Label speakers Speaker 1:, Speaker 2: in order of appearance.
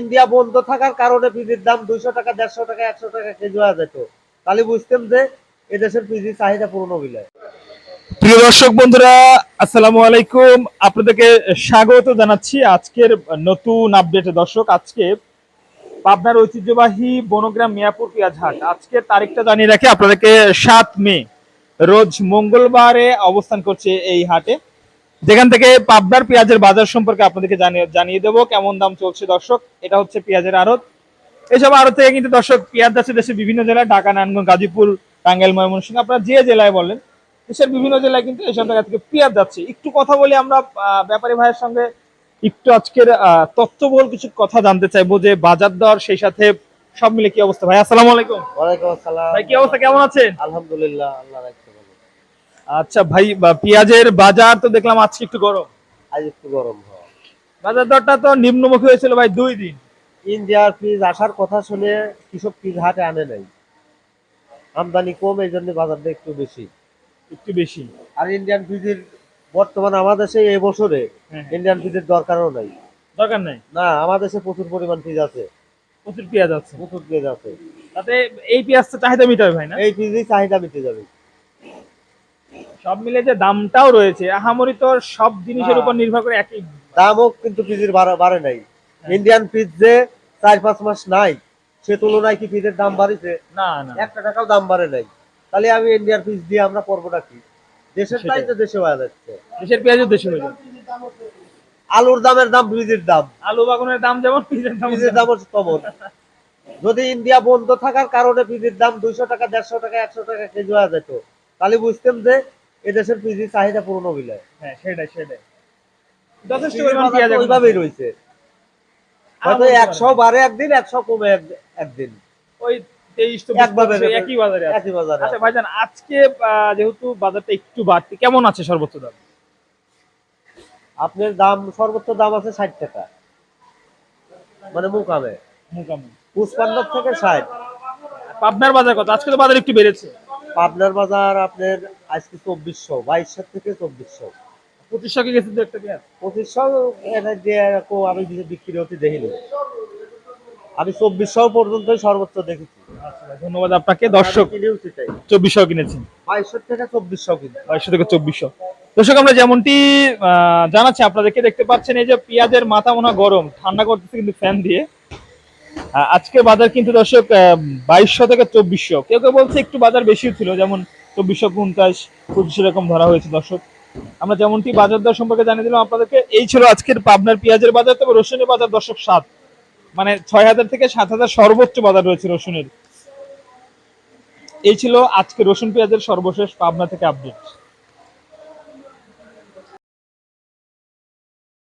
Speaker 1: India বন্ধ থাকার কারণে পিজির দাম 200 টাকা, 150 টাকা, 100 টাকা কেজি হয়ে যেত, তাহলে বুঝতাম যে এদেশের পিজির চাহিদা পূর্ণ হইলে।
Speaker 2: প্রিয় দর্শক বন্ধুরা, আসসালামু আলাইকুম। আপনাদেরকে স্বাগত জানাচ্ছি আজকের নতুন আপডেটে। দর্শক, আজকে পাবনার ঐতিহ্যবাহী বনগ্রাম মিয়াপুর পেঁয়াজ হাট, আজকের তারিখটা জানিয়ে রাখি আপনাদেরকে। 7 মে রোজ মঙ্গলবারে অবস্থান করছে এই হাটে, যেখান থেকে পাবনার পেঁয়াজের বাজার সম্পর্কে আপনাদেরকে জানিয়ে দেবো কেমন দাম চলছে। দর্শক, এটা হচ্ছে পেঁয়াজের আড়ত। এইসব আড়ত থেকে কিন্তু দর্শক পেঁয়াজ যাচ্ছে দেশের বিভিন্ন জেলায়, ঢাকা, নারায়ণগঞ্জ, গাজীপুর, টাঙ্গাইল, ময়মনসিংহ, আপনারা যে জেলায় বলেন দেশের বিভিন্ন জেলায় কিন্তু এইসব জায়গা থেকে পেঁয়াজ যাচ্ছে। একটু কথা বলি আমরা ব্যাপারী ভাইয়ের সঙ্গে, একটু আজকের তথ্যবহুল কিছু কথা জানতে চাইবো যে বাজার দর, সেই সাথে সব মিলে কি অবস্থা। ভাই আসসালামু আলাইকুম।
Speaker 1: ওয়ালাইকুম আসসালাম।
Speaker 2: ভাই কি অবস্থা, কেমন আছেন?
Speaker 1: আলহামদুলিল্লাহ, আল্লাহ রাখতে ভালো।
Speaker 2: আচ্ছা ভাই, পেঁয়াজের বাজার তো দেখলাম আজকে একটু গরম।
Speaker 1: আজ একটু গরম হয়।
Speaker 2: বাজার দরটা তো নিম্নমুখী হয়েছিল ভাই 2 দিন।
Speaker 1: ইন্ডিয়ার পিস আসার কথা শুনে কৃষক পিস হাটে আনে নাই, আমদানি কম, এই জন্য বাজারটা একটু বেশি।
Speaker 2: একটু বেশি।
Speaker 1: আর ইন্ডিয়ান পিসের বর্তমানে আমাদের দেশে এই বছরে
Speaker 2: হ্যাঁ,
Speaker 1: ইন্ডিয়ান পিসের দরকারও নাই।
Speaker 2: দরকার নাই।
Speaker 1: না, আমাদের দেশে প্রচুর পরিমাণ পিস আছে,
Speaker 2: প্রচুর পেঁয়াজ আছে,
Speaker 1: প্রচুর পিস আছে।
Speaker 2: তাতে এই পেঁয়াজটা চাহিদা মিটাবে ভাই না?
Speaker 1: এই পিসই চাহিদা মিটে যাবে।
Speaker 2: সব মিলে যে দামটাও রয়েছে আহামরি, তো সব জিনিসের উপর নির্ভর করে একই
Speaker 1: দামও কিন্তু পিসের বাড়ে নাই। ইন্ডিয়ান পিস যে 4-5 মাস নাই, সে তুলনায় কি পিসের দাম বাড়িছে?
Speaker 2: না না।
Speaker 1: 1 টাকাও দাম বাড়ে নাই। তাহলে আমি ইন্ডিয়ান পিস দিয়ে আমরা করবোটা কি? দেশের তাই তো দেশে হয়ে যাচ্ছে।
Speaker 2: দেশের পেঁয়াজও দেশে হয়ে যাবে।
Speaker 1: আলুর দামের দাম পিসের দাম,
Speaker 2: আলু বাগুনের দাম যেমন, পেঁয়াজের দাম
Speaker 1: পিসের দাম হচ্ছে তেমন। যদি ইন্ডিয়া বন্ধ থাকার কারণে পিসের দাম 200 টাকা, 150 টাকা, 100 টাকা কেজি হয়ে যেত, তাহলে বুঝতাম যে এদেশের পিসির চাহিদা পূর্ণ হইলে।
Speaker 2: হ্যাঁ, সেটাই যথেষ্ট পরিমাণ পেঁয়াজ এখন
Speaker 1: ওইভাবেই রয়েছে। হয়তো 100 বাড়ে একদিন, 100 কমে একদিন,
Speaker 2: ওই 23 তো
Speaker 1: একভাবে
Speaker 2: একই বাজারে আছে।
Speaker 1: একই বাজারে।
Speaker 2: আচ্ছা ভাইজান, আজকে যেহেতু বাজারটা একটু বাড়তি, কেমন আছে সর্বোচ্চ দাম?
Speaker 1: আপনার দাম সর্বোচ্চ দাম আছে 60 টাকা, মানে মুকামে
Speaker 2: মোটামুটি
Speaker 1: 55 থেকে 60।
Speaker 2: পাবনার বাজার কত? আজকে তো বাজার একটু বেড়েছে।
Speaker 1: পাবনার বাজার আপনার আজকে 2400, 2200 থেকে 2400।
Speaker 2: 2500 কে গেছে তো একটা পেঁয়াজ।
Speaker 1: 2500 এটা দিয়ে আমি বিক্রি হতে দেখিনি। আমি 2400 পর্যন্তই সর্বোচ্চ দেখেছি।
Speaker 2: আচ্ছা ভাই, ধন্যবাদ আপনাকে। দর্শক,
Speaker 1: কিনেও সেটাই
Speaker 2: 2400 কিনেছেন।
Speaker 1: 2200 থেকে 2400 কিন্তু।
Speaker 2: 2200 থেকে 2400। দর্শক, আমরা যেমনটি জানাচ্ছি আপনাদেরকে, দেখতে পাচ্ছেন এই যে পেঁয়াজের মাথা মনে হয় গরম, ঠান্ডা করতেছে কিন্তু ফ্যান দিয়ে। আজকে বাজার কিন্তু দর্শক 2200 থেকে 2400, কেউ কেউ বলছে একটু বাজার বেশিও ছিল, যেমন 2450, 25 এরকম ধরা হয়েছে। দর্শক, আমরা যেমনটি বাজার দর সম্পর্কে জানিয়ে দিলাম আপনাদেরকে। এই ছিল আজকের পাবনার পেঁয়াজের বাজার। তবে রসুনের বাজার দর্শক 7, মানে 6000 থেকে 7000 সর্বোচ্চ বাজার রয়েছে রসুনের। এই ছিল আজকে রসুন পেঁয়াজের সর্বশেষ পাবনা থেকে আপডেট।